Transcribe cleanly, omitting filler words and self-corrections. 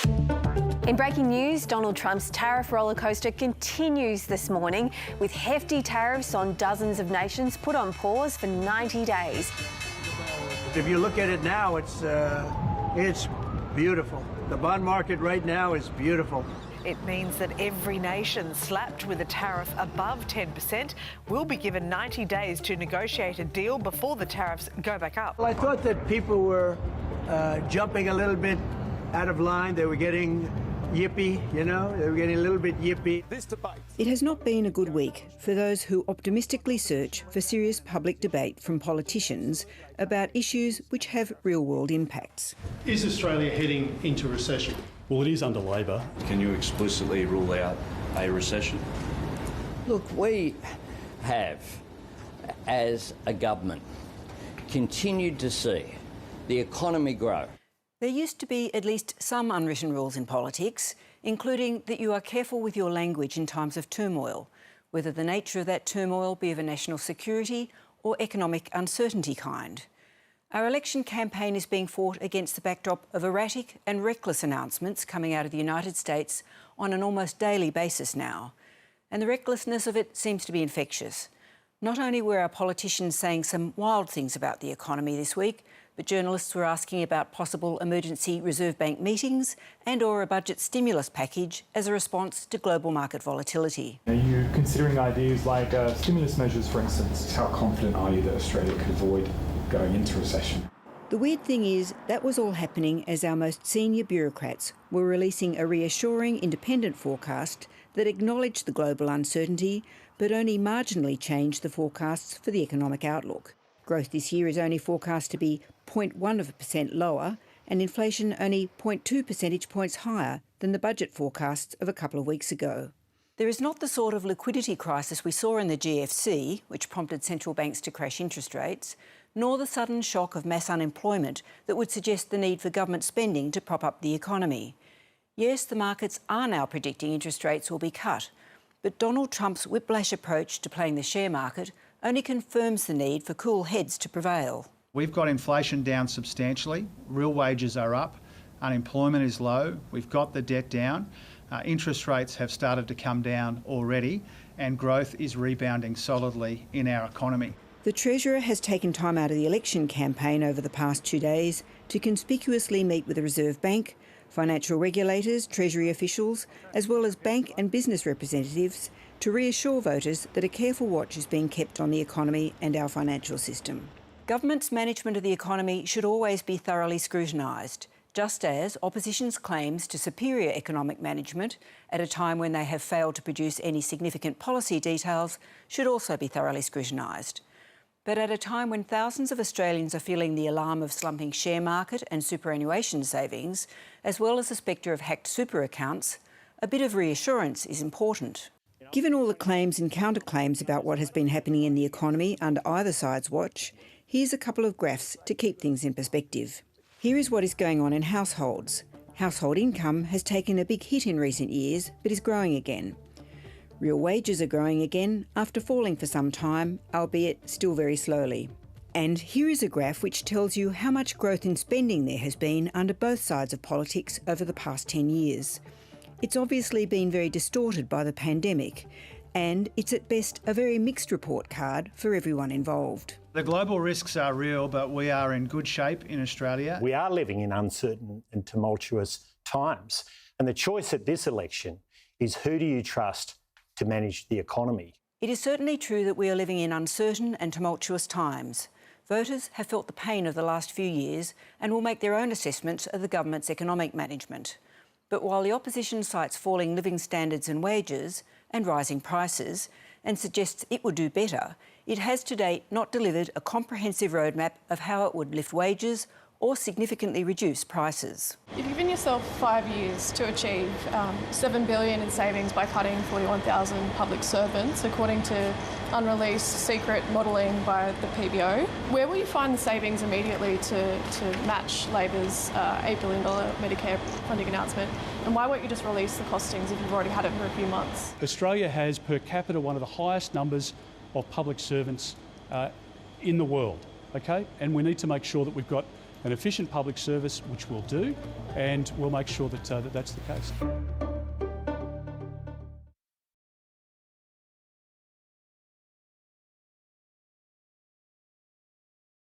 In breaking news, Donald Trump's tariff rollercoaster continues this morning, with hefty tariffs on dozens of nations put on pause for 90 days. If you look at it now, it's beautiful. The bond market right now is beautiful. It means that every nation slapped with a tariff above 10% will be given 90 days to negotiate a deal before the tariffs go back up. Well, I thought that people were jumping a little bit out of line. They were getting yippy, you know, they were getting a little bit yippy. It has not been a good week for those who optimistically search for serious public debate from politicians about issues which have real-world impacts. Is Australia heading into recession? Well, it is under Labor. Can you explicitly rule out a recession? Look, we have, as a government, continued to see the economy grow. There used to be at least some unwritten rules in politics, including that you are careful with your language in times of turmoil, whether the nature of that turmoil be of a national security or economic uncertainty kind. Our election campaign is being fought against the backdrop of erratic and reckless announcements coming out of the United States on an almost daily basis now. And the recklessness of it seems to be infectious. Not only were our politicians saying some wild things about the economy this week, but journalists were asking about possible emergency Reserve Bank meetings and/or a budget stimulus package as a response to global market volatility. Are you considering ideas like stimulus measures, for instance? How confident are you that Australia could avoid going into recession? The weird thing is that was all happening as our most senior bureaucrats were releasing a reassuring independent forecast that acknowledged the global uncertainty but only marginally changed the forecasts for the economic outlook. Growth this year is only forecast to be 0.1% lower and inflation only 0.2 percentage points higher than the budget forecasts of a couple of weeks ago. There is not the sort of liquidity crisis we saw in the GFC, which prompted central banks to crash interest rates, nor the sudden shock of mass unemployment that would suggest the need for government spending to prop up the economy. Yes, the markets are now predicting interest rates will be cut, but Donald Trump's whiplash approach to playing the share market only confirms the need for cool heads to prevail. We've got inflation down substantially, real wages are up, unemployment is low, we've got the debt down, interest rates have started to come down already, and growth is rebounding solidly in our economy. The Treasurer has taken time out of the election campaign over the past 2 days to conspicuously meet with the Reserve Bank, financial regulators, Treasury officials, as well as bank and business representatives to reassure voters that a careful watch is being kept on the economy and our financial system. Government's management of the economy should always be thoroughly scrutinised, just as opposition's claims to superior economic management at a time when they have failed to produce any significant policy details should also be thoroughly scrutinised. But at a time when thousands of Australians are feeling the alarm of slumping share market and superannuation savings, as well as the spectre of hacked super accounts, a bit of reassurance is important. Given all the claims and counterclaims about what has been happening in the economy under either side's watch, here's a couple of graphs to keep things in perspective. Here is what is going on in households. Household income has taken a big hit in recent years, but is growing again. Real wages are growing again after falling for some time, albeit still very slowly. And here is a graph which tells you how much growth in spending there has been under both sides of politics over the past 10 years. It's obviously been very distorted by the pandemic, and it's at best a very mixed report card for everyone involved. The global risks are real, but we are in good shape in Australia. We are living in uncertain and tumultuous times, and the choice at this election is who do you trust to manage the economy? It is certainly true that we are living in uncertain and tumultuous times. Voters have felt the pain of the last few years and will make their own assessments of the government's economic management. But while the opposition cites falling living standards and wages and rising prices and suggests it would do better, it has to date not delivered a comprehensive roadmap of how it would lift wages or significantly reduce prices. You've given yourself 5 years to achieve $7 billion in savings by cutting 41,000 public servants, according to unreleased secret modelling by the PBO. Where will you find the savings immediately to match Labor's $8 billion Medicare funding announcement? And why won't you just release the costings if you've already had it for a few months? Australia has per capita one of the highest numbers of public servants in the world, okay? And we need to make sure that we've got an efficient public service, which we'll do, and we'll make sure that that's the case.